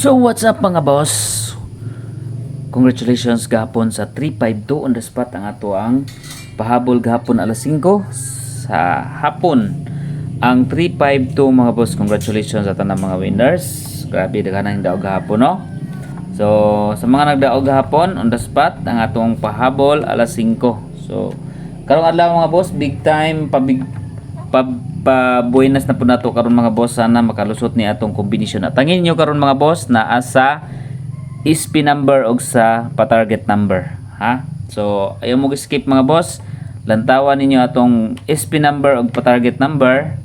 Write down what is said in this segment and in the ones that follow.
So what's up mga boss? Congratulations gahapon sa 352 on the spot ang ato ang pahabol gahapon alas 5 sa hapon. Ang 352 mga boss, congratulations sa tanang mga winners. Grabe daghan ang daog gahapon no. So sa mga nagdaog gahapon on the spot ang atong pahabol alas 5. So karong adlaw mga boss, big time buenas na po nato karon mga boss, sana makalusot ni atong kombinasyon. At tangin nyo karon mga boss na asa SP number og sa pa-target number, ha? So ayaw mo skip mga boss, lantawan ninyo atong SP number og pa-target number,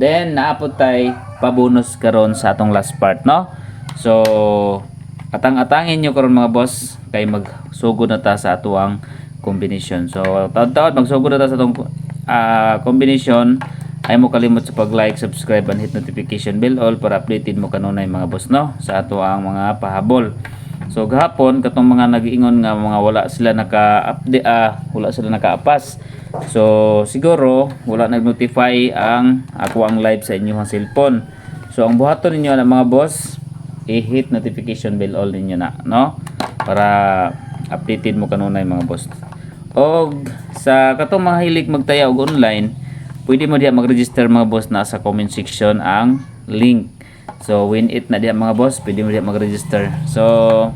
then naapod tay pa-bonus karon sa atong last part, no? So atang-atangin nyo karon mga boss kay magsugod na ta sa atuang kombinasyon. So taud-taud magsugod na ta sa atong kombinasyon. Ay mo kalimot sa pag-like, subscribe, and hit notification bell all para updated mo kanunay mga boss no sa ato ang mga pahabol. So gahapon katong mga nag-iingon nga mga wala sila naka-update, wala sila naka-apas. So siguro wala nag-notify ang ako ang live sa inyong cellphone. So ang buhaton ninyo na mga boss, i-hit notification bell all ninyo na no para updated mo kanunay mga boss. Og sa katong mga hilig magtaya og online, pwede mo diha mag-register mga boss, na sa comment section ang link. So win it na diha mga boss, pwede mo diha mag-register. So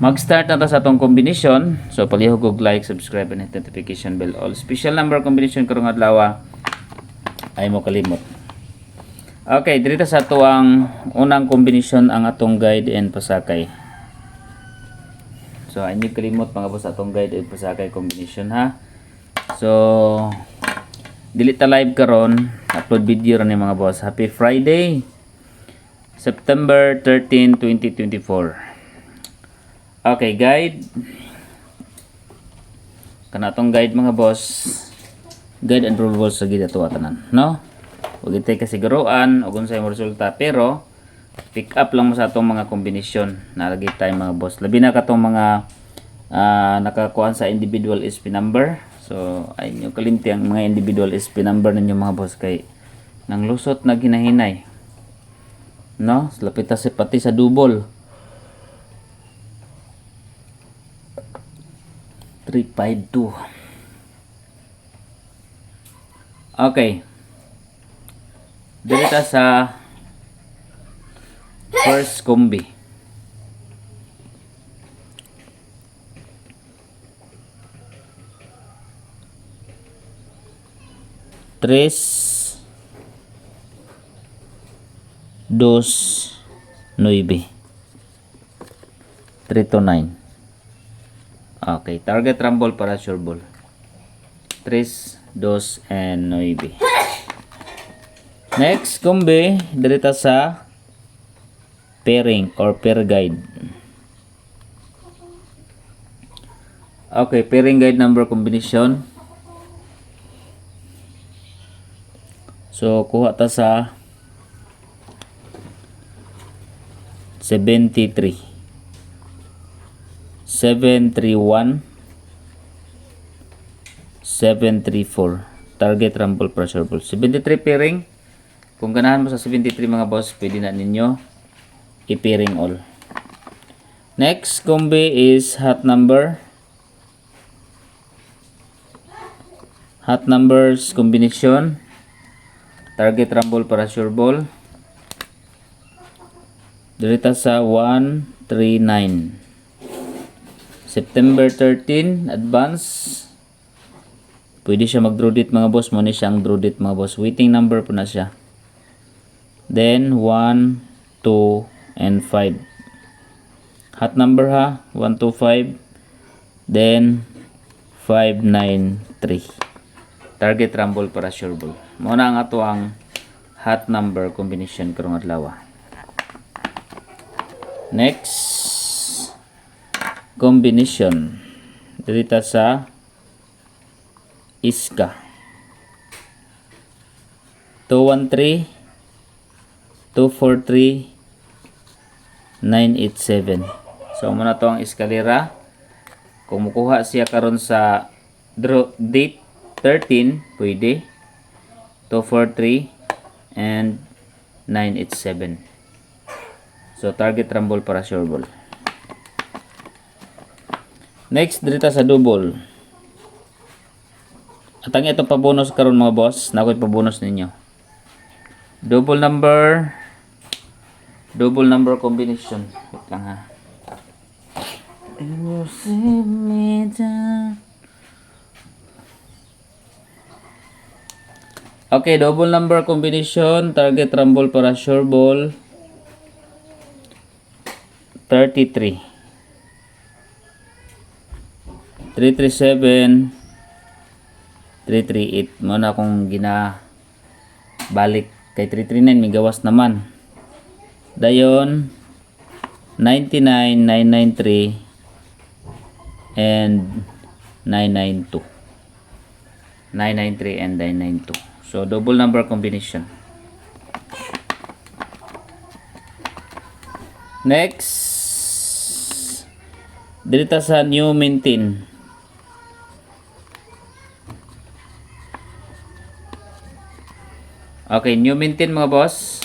mag-start na ta sa atong kombinasyon. So palihog og like, subscribe, and hit notification bell all. Special number combination karong adlaw ay mo kalimot. Okay, dito sa ato ang unang kombinasyon ang atong guide and pasakay. So ay nyo kalimot mga boss atong guide and pasakay combination ha. So dili ta live karon, upload video ra ni mga boss. Happy Friday, September 13, 2024. Okay, guide. Kana tong guide mga boss, guide and rules sa gid ato tanan, no? Ug itay kasiguruan ug unsay mo resulta, pero pick up lang mo sa atong mga kombinasyon na lagi tay mga boss. Labi na katong mga nakakuan sa individual SP number. So ay nyo kalimti ang mga individual SP number ninyo mga boss kay nang lusot na ginahinay, no? Lapit sa pati sa double 352. Okay, dito sa first combi. Tres, dos, 9. 3 to 9. Okay, target rumble para sure ball. 3, 2, and 9. Next, kumbi, dirita sa pairing or pair guide. Okay, pairing guide number combination. So kuha ta sa 73, 731, 734. Target rumble pressure ball. 73 pairing. Kung ganahan mo sa 73 mga boss, pwede na ninyo i-pairing all. Next combi is hot number. Hot numbers combination. Target rumble para sure ball. Dirita sa 139. September 13 advance. Pwede siya mag-draw date mga boss. Muna siyang draw date mga boss. Waiting number po na siya. Then 1, 2, and 5. Hot number ha. 1, 2, 5. Then 5, 9, 3. Target rumble para sure ball. Muna ang ato ang hot number combination karong adlaw. Next combination dito sa iska. 213, 243, 987. So muna to ang eskalera. Kung mukuha siya karon sa date 13, pwede 243 and 987. So target rumble para sure ball. Next dito sa double. At ang itong pabonus karon mga boss, na ako'y pabonus ninyo. Double number combination. Wait lang ha. You see me down. Okay, double number combination, target rumble para sure ball 33 337 338 mo na akong balik kay 339 may gawas naman dayon 99 993 and 992 993 and 992. So double number combination. Next dito sa new maintain. Okay, new maintain mga boss.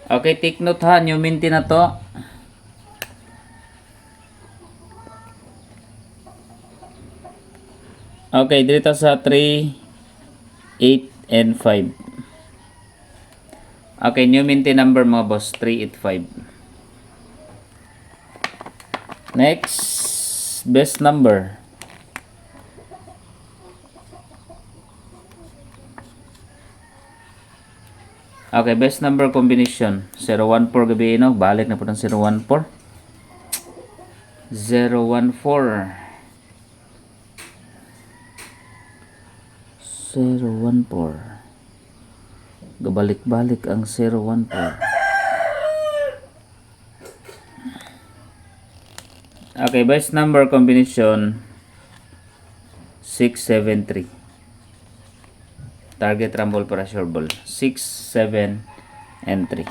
Okay, take note ha, new maintain na to. Okay, dito sa 3, 8, and 5. Okay, new maintain number mga boss, 385. Next, best number. Okay, best number combination. 014 gabi no, balik na po ng 014. 014. 014. Gabalik-balik ang 014. Okay, best number combination 673. Target rumble para sure ball 6, 7, and 3.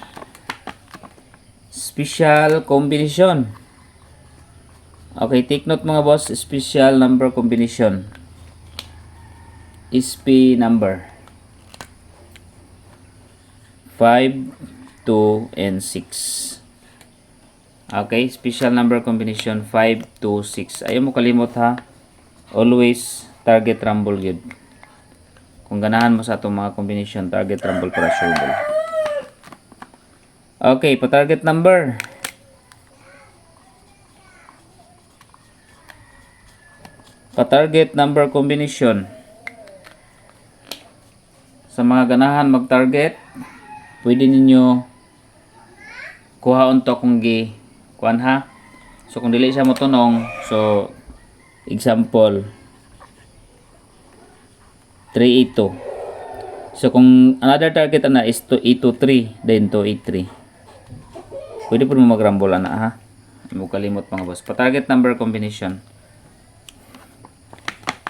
Special combination. Okay, take note mga boss, special number combination. SP number 5, 2, and 6. Okay, special number combination 5, 2, 6. Ayaw mo kalimot ha. Always target rumble yun. Kung ganahan mo sa itong mga combination, target rumble para sure ball. Okay, pa target number. Pa target number combination. Sa mga ganahan mag-target, pwede ninyo kuhaon to kung kuan ha. So kung dili siya mo tunong, so example 382. So kung another target ana is 283, then 283. Pwede po mo mag-rumble ana ha. Mo kalimot mga boss. Pa target number combination.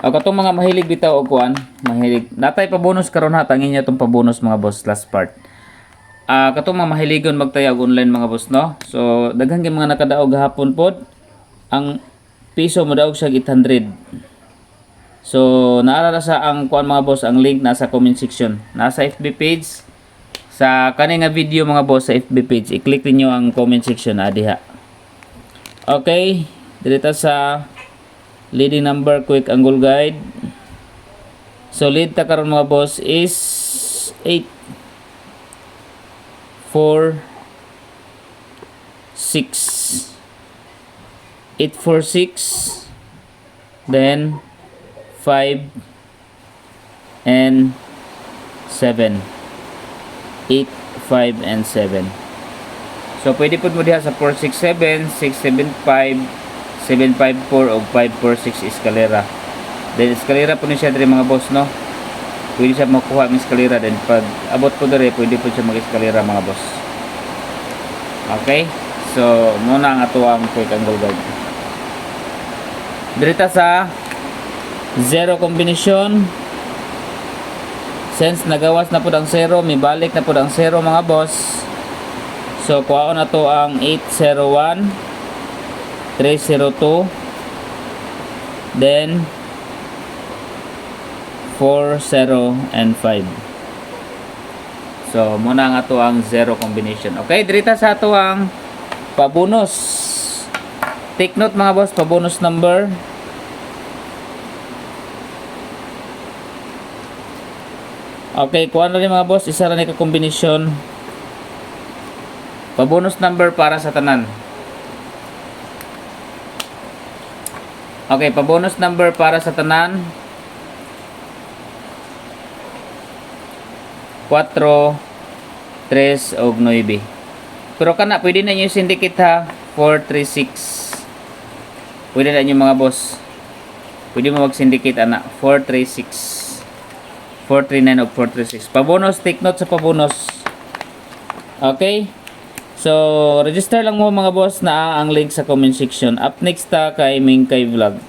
O katong mga mahilig bitaw og kuan, mahilig. Natay pa bonus karon ha, tangin niya tong pa bonus mga boss last part. Katong mga mahiligon magtayag online mga boss no. So daghan gyud mga nakadaog gahapon pod. Ang piso mo daog siya 800. So naara sa ang kuan mga boss, ang link nasa comment section. Nasa FB page. Sa kani nga video mga boss sa FB page, i-click niyo ang comment section diha. Okay, dito sa leading number quick angle guide. So lead ta karon mga boss is 8, 4, 6, 8, 4, 6, then 5 and 7. 8, 5 and 7. So pwede pud mo diha sa 467, 675, 754 o 546 eskalera. Then eskalera po niya diri mga boss no. Pwede siya makuha ng eskalera, then pag abot po diri pwede po siya mag-eskalera mga boss. Okay? So muna ang ato ang quick angle guide. Dirita sa zero combination. Since nagawas na po ang zero, may balik na po ang zero mga boss. So kuha na to ang 801, 302, then 40 and 5. So muna nga to ang zero combination. Okay, dirita sa ato ang pabonus. Take note mga boss, pabonus number. Okay, kuha na rin mga boss, isa rin ka kombinasyon. Pabonus number para sa tanan. Okay, pabonus number para sa tanan. 4, 3, o 9. Pero kana, pwede na nyo syndicate ha. 4, 3, 6. Pwede na nyo mga boss. Pwede mo mag-syndicate ana. 4, 3, 6. 4, 3, 9 o 4, 3, 6. Pabonus, take note sa pabonus. Okay? So, register lang mo mga boss na ang link sa comment section. Up next ta kay Mingkay Vlog.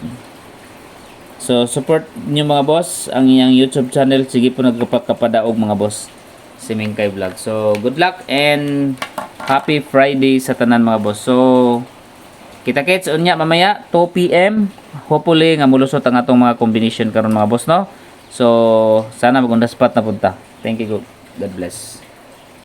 So, support nyo mga boss ang iyang YouTube channel. Sige po nagkapadaog mga boss si Mingkay Vlog. So, good luck and happy Friday sa tanan mga boss. So, kita-kits unya mamaya 2 PM. Hopefully nga mulusot ang atong mga combination karon mga boss no. So, sana magundas pat na punta. Thank you. God bless.